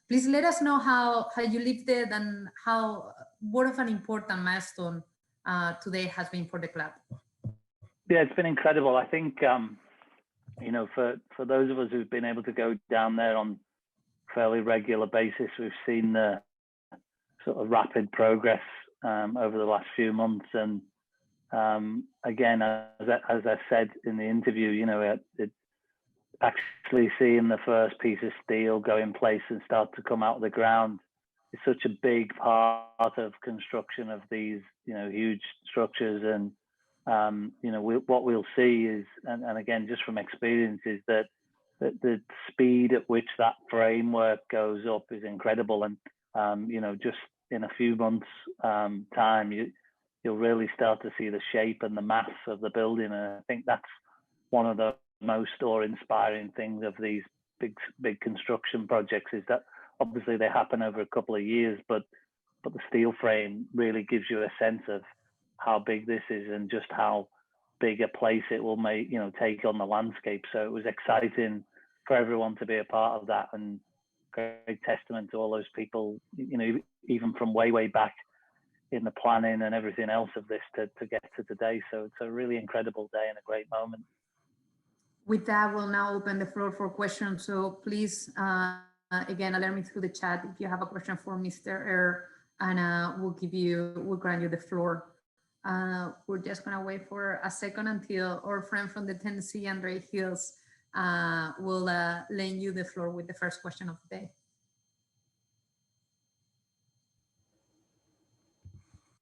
Please let us know how you lived it and what of an important milestone today has been for the club. Yeah, it's been incredible. I think, for those of us who've been able to go down there on fairly regular basis, we've seen the sort of rapid progress over the last few months. And again, as I said in the interview, it actually seeing the first piece of steel go in place and start to come out of the ground is such a big part of construction of these, huge structures. And, what we'll see is, and again, just from experience, is that the speed at which that framework goes up is incredible. And, just in a few months time, you'll really start to see the shape and the mass of the building. And I think that's one of the most awe-inspiring things of these big construction projects, is that obviously they happen over a couple of years, but the steel frame really gives you a sense of how big this is and just how big a place it will take on the landscape. So it was exciting for everyone to be a part of that, and great testament to all those people, even from way back in the planning and everything else of this to get to today. So it's a really incredible day and a great moment. With that, we'll now open the floor for questions. So please, again, alert me through the chat if you have a question for Mr. Ayre, and we'll grant you the floor. We're just gonna wait for a second until our friend from the Tennessee, Andre Hills, will lend you the floor with the first question of the day.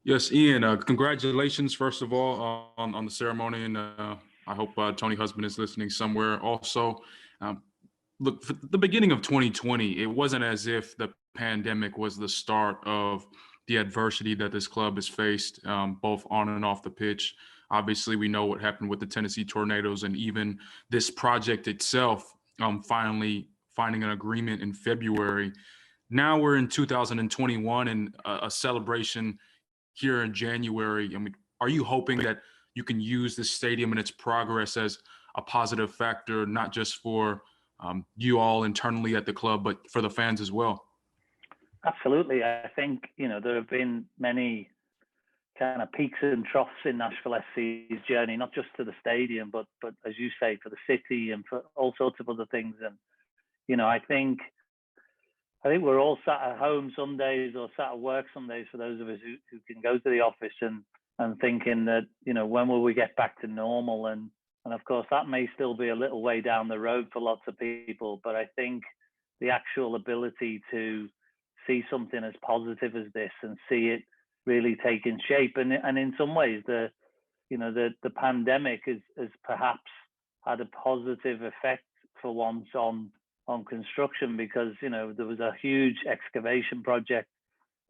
Yes, Ian, congratulations, first of all, on the ceremony. And I hope Tony Husband is listening somewhere also. Look, for the beginning of 2020, it wasn't as if the pandemic was the start of the adversity that this club has faced, both on and off the pitch. Obviously, we know what happened with the Tennessee Tornadoes, and even this project itself, finally finding an agreement in February. Now we're in 2021 and a celebration here in January. I mean, are you hoping that you can use this stadium and its progress as a positive factor, not just for you all internally at the club, but for the fans as well? Absolutely. I think, there have been many kind of peaks and troughs in Nashville SC's journey, not just to the stadium, but as you say, for the city and for all sorts of other things. And, I think we're all sat at home some days or sat at work some days, for those of us who can go to the office and thinking that, when will we get back to normal? And of course, that may still be a little way down the road for lots of people, but I think the actual ability to see something as positive as this and see it really taking shape. And in some ways, the pandemic has perhaps had a positive effect for once on construction, because, there was a huge excavation project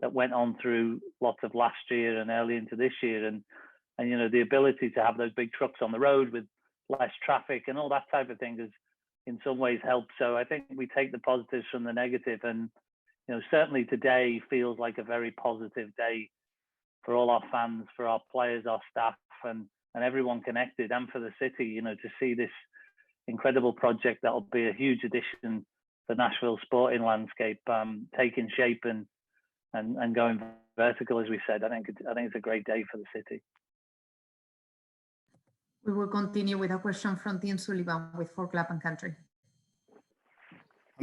that went on through lots of last year and early into this year. And the ability to have those big trucks on the road with less traffic and all that type of thing has in some ways helped. So I think we take the positives from the negative, and certainly today feels like a very positive day for all our fans, for our players, our staff, and everyone connected, and for the city, to see this incredible project that will be a huge addition to Nashville sporting landscape, taking shape and going vertical, as we said. I think it's a great day for the city. We will continue with a question from Tim Sullivan with For Club and Country.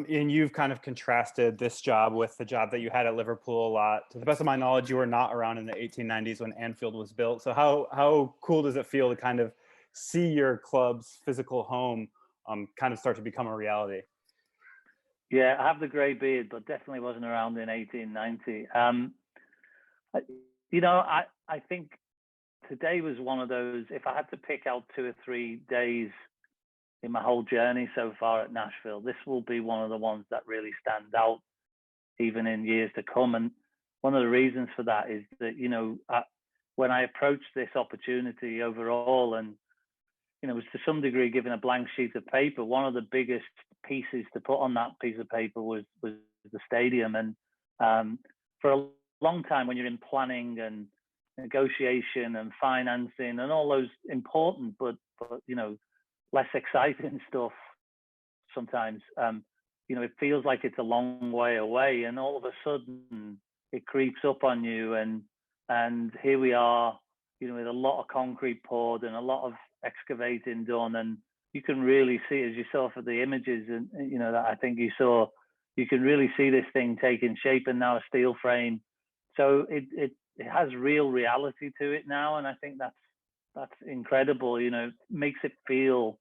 Ian, you've kind of contrasted this job with the job that you had at Liverpool a lot. To the best of my knowledge, you were not around in the 1890s when Anfield was built. So how cool does it feel to kind of see your club's physical home kind of start to become a reality? Yeah, I have the grey beard, but definitely wasn't around in 1890. I think today was one of those, if I had to pick out 2 or 3 days in my whole journey so far at Nashville, this will be one of the ones that really stands out even in years to come. And one of the reasons for that is that, when I approached this opportunity overall, and, it was to some degree given a blank sheet of paper, one of the biggest pieces to put on that piece of paper was the stadium. And for a long time, when you're in planning and negotiation and financing and all those important but less exciting stuff sometimes, it feels like it's a long way away, and all of a sudden it creeps up on you, and here we are, with a lot of concrete poured and a lot of excavating done, and you can really see, as you saw for the images, and that I think you saw, you can really see this thing taking shape, and now a steel frame. So it has real reality to it now, and I think that's incredible. Makes it feel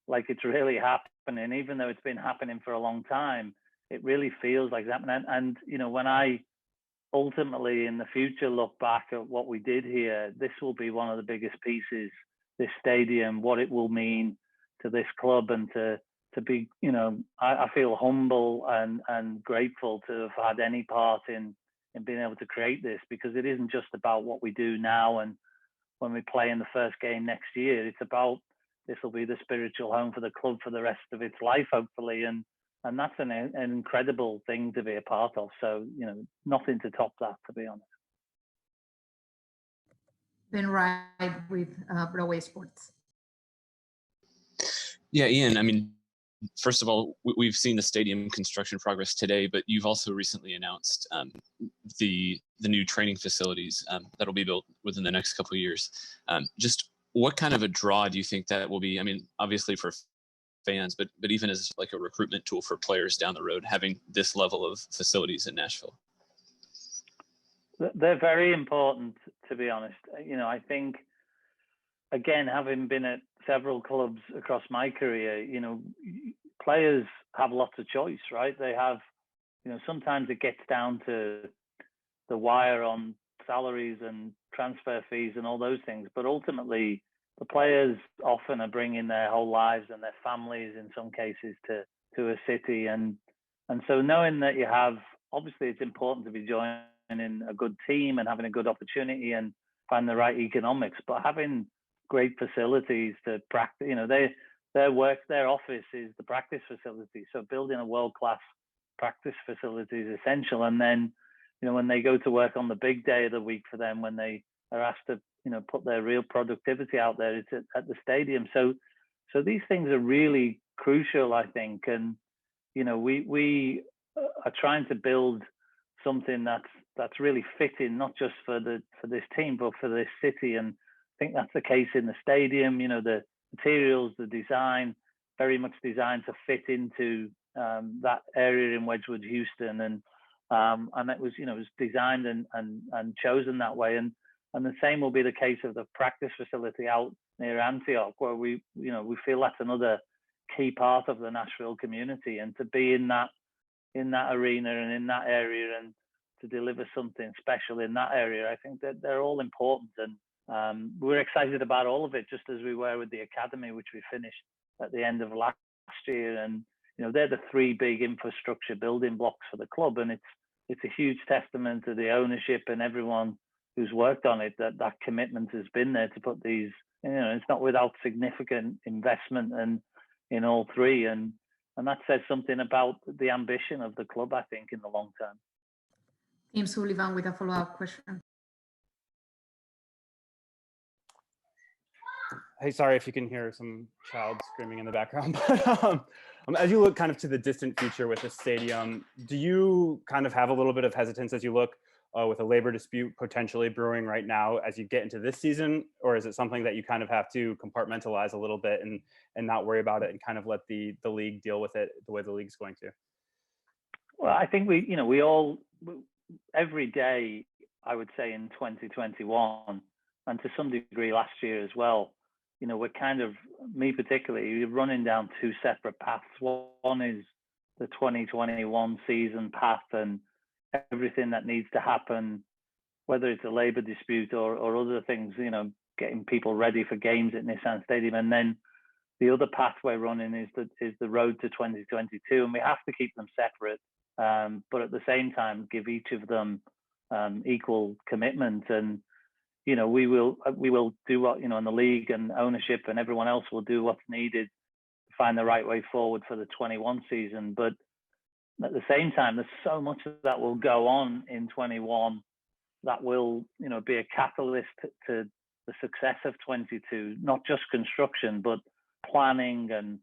like it's really happening, even though it's been happening for a long time. It really feels like that. And when I ultimately in the future look back at what we did here, this will be one of the biggest pieces, this stadium, what it will mean to this club, and to be, I feel humble and grateful to have had any part in being able to create this, because it isn't just about what we do now and when we play in the first game next year. It's about, this will be the spiritual home for the club for the rest of its life, hopefully, and that's an incredible thing to be a part of. So nothing to top that, to be honest. Been right with Broadway Sports. Yeah, Ian, I mean, first of all, we've seen the stadium construction progress today, but you've also recently announced the new training facilities that'll be built within the next couple of years. Just what kind of a draw do you think that will be? I mean, obviously for fans, but even as like a recruitment tool for players down the road, having this level of facilities in Nashville? They're very important, to be honest. I think, again, having been at several clubs across my career, players have lots of choice, right? They have, sometimes it gets down to the wire on salaries and transfer fees and all those things, but ultimately the players often are bringing their whole lives and their families in some cases to a city, and so knowing that you have, obviously it's important to be joining a good team and having a good opportunity and find the right economics, but having great facilities to practice, their office is the practice facility, so building a world-class practice facility is essential. And then when they go to work on the big day of the week for them, when they are asked to put their real productivity out there, it's at the stadium. So these things are really crucial, I think. And we are trying to build something that's really fitting, not just for this team, but for this city. And I think that's the case in the stadium. The materials, the design, very much designed to fit into that area in Wedgwood, Houston, and it was it was designed and chosen that way. And the same will be the case of the practice facility out near Antioch, where we feel that's another key part of the Nashville community, and to be in that arena and in that area and to deliver something special in that area, I think that they're all important. And we're excited about all of it, just as we were with the academy, which we finished at the end of last year. And they're the three big infrastructure building blocks for the club, and it's a huge testament to the ownership and everyone who's worked on it, that commitment has been there to put these, it's not without significant investment and in all three, and that says something about the ambition of the club, I think, in the long term. Tim Sullivan with a follow-up question. Hey, sorry if you can hear some child screaming in the background. But as you look kind of to the distant future with the stadium, do you kind of have a little bit of hesitance as you look with a labor dispute potentially brewing right now as you get into this season? Or is it something that you kind of have to compartmentalize a little bit and not worry about it and kind of let the league deal with it the way the league's going to? Well, I think we all, every day, I would say in 2021, and to some degree last year as well, we're kind of, me particularly, running down two separate paths. One is the 2021 season path and everything that needs to happen, whether it's a labor dispute or other things, getting people ready for games at Nissan Stadium. And then the other path we're running is the road to 2022, and we have to keep them separate, but at the same time give each of them equal commitment. And we will do what, and the league and ownership and everyone else will do what's needed to find the right way forward for the 21 season. But at the same time, there's so much that will go on in 21 that will, be a catalyst to the success of 22, not just construction, but planning and,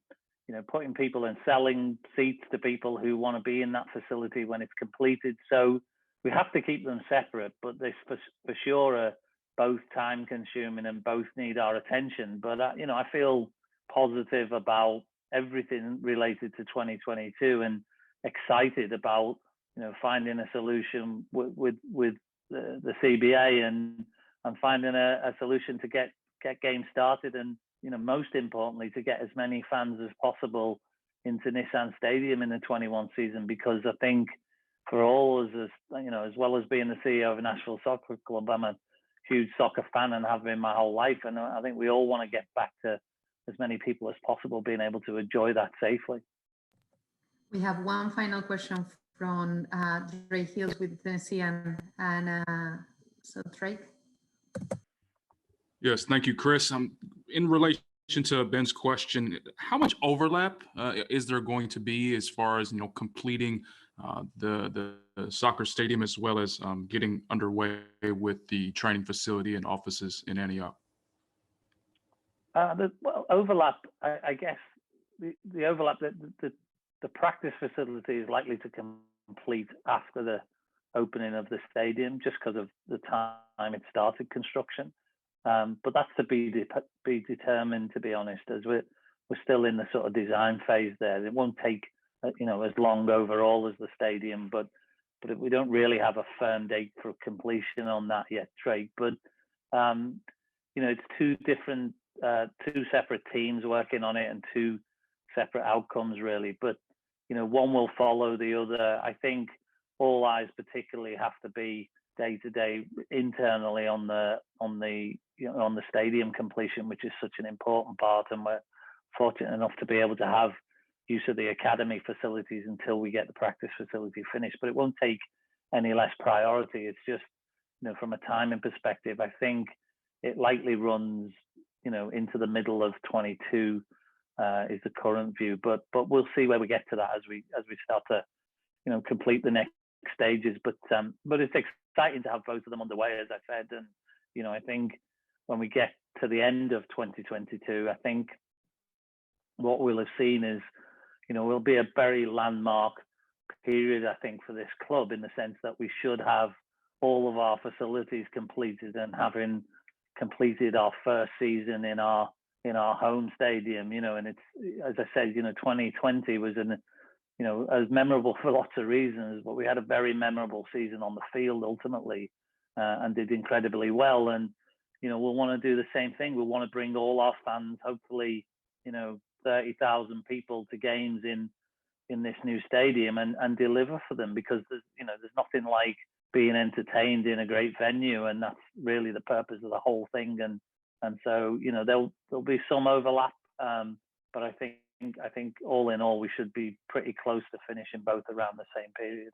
putting people and selling seats to people who want to be in that facility when it's completed. So we have to keep them separate, but they for sure are both time consuming and both need our attention. But I feel positive about everything related to 2022 and excited about finding a solution with the CBA and finding a solution to get games started, and most importantly to get as many fans as possible into Nissan Stadium in the 21 season, because I think for all as well as being the CEO of a Nashville Soccer Club, I'm a huge soccer fan and have been my whole life, and I think we all want to get back to as many people as possible being able to enjoy that safely. We have one final question from Drake Hills with Tennessee, and so Drake. Yes, thank you, Chris. In relation to Ben's question, how much overlap is there going to be as far as completing the soccer stadium as well as getting underway with the training facility and offices in Antioch? Overlap. I guess the overlap that the practice facility is likely to complete after the opening of the stadium, just because of the time it started construction. But that's to be determined, to be honest, as we're still in the sort of design phase there. It won't take as long overall as the stadium, but we don't really have a firm date for completion on that yet, Drake. But it's two separate teams working on it and two separate outcomes really. But one will follow the other. I think all eyes particularly have to be day to day internally on the stadium completion, which is such an important part, and we're fortunate enough to be able to have use of the academy facilities until we get the practice facility finished. But it won't take any less priority. It's just from a timing perspective, I think it likely runs into the middle of 22 is the current view, but we'll see where we get to that as we start to complete the next stages. But it's exciting to have both of them underway, as I said. And I think when we get to the end of 2022, I think what we'll have seen is will be a very landmark period, I think, for this club, in the sense that we should have all of our facilities completed, and having completed our first season in our home stadium, and it's, as I said, 2020 was as memorable for lots of reasons, but we had a very memorable season on the field ultimately, and did incredibly well. And we'll want to do the same thing. We'll want to bring all our fans, hopefully 30,000 people, to games in this new stadium and deliver for them, because there's nothing like being entertained in a great venue, and that's really the purpose of the whole thing. And so there'll be some overlap, but I think all in all we should be pretty close to finishing both around the same period.